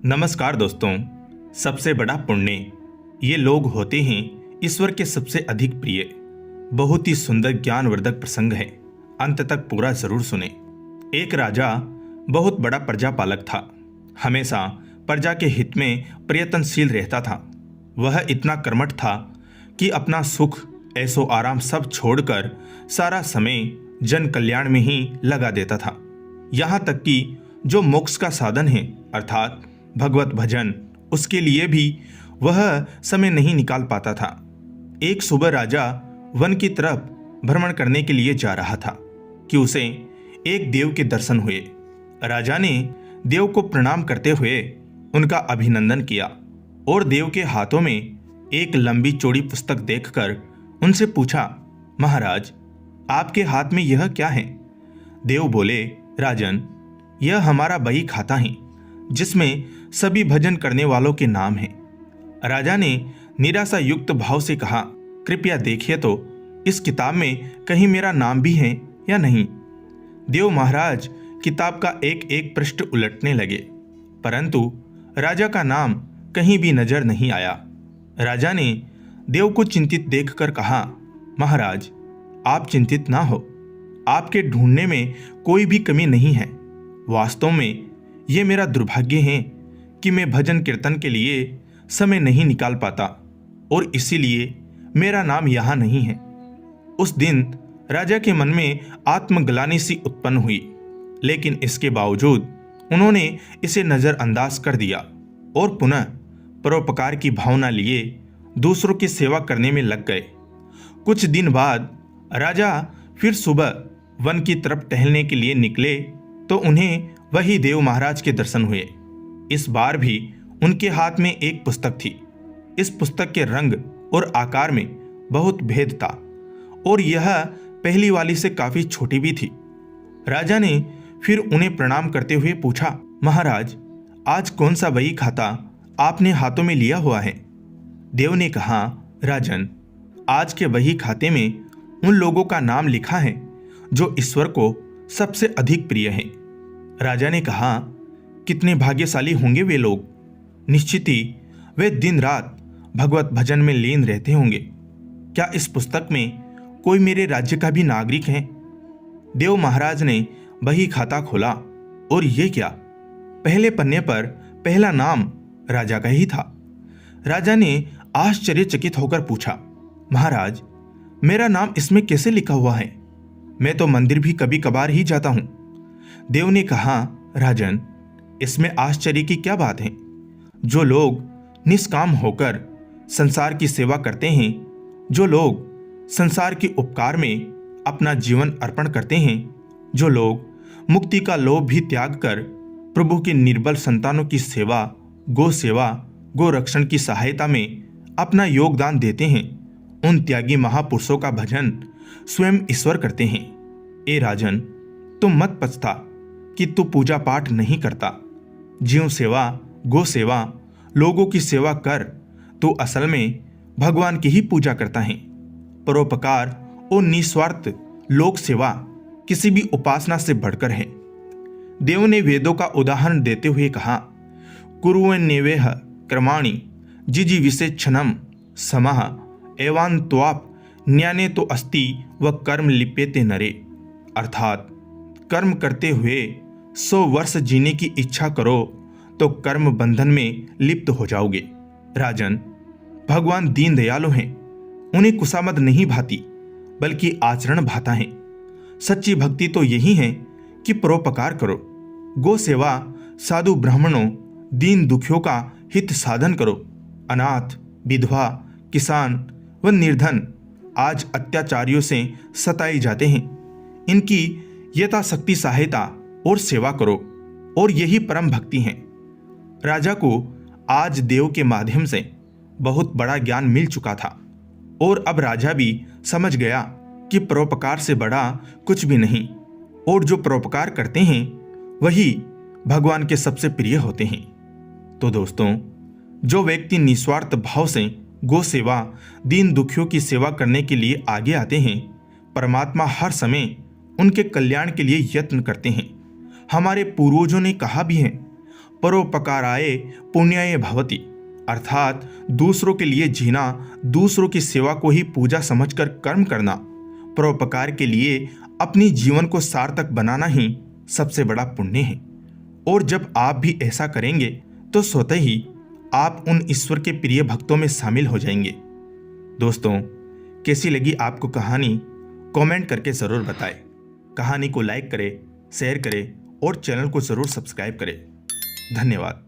नमस्कार दोस्तों। सबसे बड़ा पुण्य ये लोग होते हैं ईश्वर के सबसे अधिक प्रिय। बहुत ही सुंदर ज्ञानवर्धक प्रसंग है, अंत तक पूरा जरूर सुने। एक राजा बहुत बड़ा प्रजापालक था। हमेशा प्रजा के हित में प्रयत्नशील रहता था। वह इतना कर्मठ था कि अपना सुख ऐसो आराम सब छोड़कर सारा समय जन कल्याण में ही लगा देता था। यहाँ तक कि जो मोक्ष का साधन है अर्थात भगवत भजन, उसके लिए भी वह समय नहीं निकाल पाता था। एक सुबह राजा वन की तरफ भ्रमण करने के लिए जा रहा था कि उसे एक देव के दर्शन हुए। राजा ने देव को प्रणाम करते हुए उनका अभिनंदन किया और देव के हाथों में एक लंबी चौड़ी पुस्तक देखकर उनसे पूछा, महाराज आपके हाथ में यह क्या है? देव बोले, राजन यह हमारा बही खाता है जिसमें सभी भजन करने वालों के नाम हैं। राजा ने निराशा युक्त भाव से कहा, कृपया देखिए तो इस किताब में कहीं मेरा नाम भी है या नहीं। देव महाराज किताब का एक एक पृष्ठ उलटने लगे, परंतु राजा का नाम कहीं भी नजर नहीं आया। राजा ने देव को चिंतित देखकर कहा, महाराज आप चिंतित ना हो, आपके ढूंढने में कोई भी कमी नहीं है। वास्तव में ये मेरा दुर्भाग्य है कि मैं भजन कीर्तन के लिए समय नहीं निकाल पाता और इसीलिए मेरा नाम यहाँ नहीं है। उस दिन राजा के मन में आत्मग्लानि सी उत्पन्न हुई, लेकिन इसके बावजूद उन्होंने इसे नजरअंदाज कर दिया और पुनः परोपकार की भावना लिए दूसरों की सेवा करने में लग गए। कुछ दिन बाद राजा फिर सुबह वन की तरफ टहलने के लिए निकले तो उन्हें वही देव महाराज के दर्शन हुए। इस बार भी उनके हाथ में एक पुस्तक थी। इस पुस्तक के रंग और आकार में बहुत भेद था और यह पहली वाली से काफी छोटी भी थी। राजा ने फिर उन्हें प्रणाम करते हुए पूछा, महाराज आज कौन सा बही खाता आपने हाथों में लिया हुआ है? देव ने कहा, राजन आज के बही खाते में उन लोगों का नाम लिखा है जो ईश्वर को सबसे अधिक प्रिय हैं। राजा ने कहा, कितने भाग्यशाली होंगे वे लोग। निश्चित ही वे दिन रात भगवत भजन में लीन रहते होंगे। क्या इस पुस्तक में कोई मेरे राज्य का भी नागरिक है? देव महाराज ने बही खाता खोला और ये क्या, पहले पन्ने पर पहला नाम राजा का ही था। राजा ने आश्चर्यचकित होकर पूछा, महाराज मेरा नाम इसमें कैसे लिखा हुआ है? मैं तो मंदिर भी कभी कभार ही जाता हूं। देव ने कहा, राजन इसमें आश्चर्य की क्या बात है? जो लोग निष्काम होकर संसार की सेवा करते हैं, जो लोग संसार के उपकार में अपना जीवन अर्पण करते हैं, जो लोग मुक्ति का लोभ भी त्याग कर प्रभु के निर्बल संतानों की सेवा, गो रक्षण की सहायता में अपना योगदान देते हैं, उन त्यागी महापुरुषों का भजन स्वयं ईश्वर करते हैं। ए राजन तुम मत पछता कि तू पूजा पाठ नहीं करता। जीव सेवा, गो सेवा, लोगों की सेवा कर, तू असल में भगवान की ही पूजा करता है। परोपकार और निस्वार्थ लोक सेवा किसी भी उपासना से बढ़कर है। देव ने वेदों का उदाहरण देते हुए कहा, कुर्वन्नेवेह कर्माणि जिजीविषेक्षणम समः एवान्त्वाप न्याने तो अस्ति व कर्म लिप्यते नरे। अर्थात कर्म करते हुए 100 वर्ष जीने की इच्छा करो तो कर्म बंधन में लिप्त हो जाओगे। राजन भगवान दीन दयालु हैं, उन्हें कुसामद नहीं भाती बल्कि आचरण भाता है। सच्ची भक्ति तो यही है कि परोपकार करो, गो सेवा, साधु ब्राह्मणों, दीन दुखियों का हित साधन करो। अनाथ, विधवा, किसान व निर्धन आज अत्याचारियों से सताए जाते हैं, इनकी यथाशक्ति सहायता और सेवा करो और यही परम भक्ति है। राजा को आज देव के माध्यम से बहुत बड़ा ज्ञान मिल चुका था और अब राजा भी समझ गया कि परोपकार से बड़ा कुछ भी नहीं और जो परोपकार करते हैं वही भगवान के सबसे प्रिय होते हैं। तो दोस्तों, जो व्यक्ति निस्वार्थ भाव से गो सेवा, दीन दुखियों की सेवा करने के लिए आगे आते हैं, परमात्मा हर समय उनके कल्याण के लिए यत्न करते हैं। हमारे पूर्वजों ने कहा भी है, परोपकाराय पुण्याय भवति, अर्थात दूसरों के लिए जीना, दूसरों की सेवा को ही पूजा समझकर कर्म करना, परोपकार के लिए अपनी जीवन को सार्थक बनाना ही सबसे बड़ा पुण्य है। और जब आप भी ऐसा करेंगे तो स्वतः ही आप उन ईश्वर के प्रिय भक्तों में शामिल हो जाएंगे। दोस्तों, कैसी लगी आपको कहानी, कमेंट करके ज़रूर बताएं। कहानी को लाइक करें, शेयर करें और चैनल को ज़रूर सब्सक्राइब करें। धन्यवाद।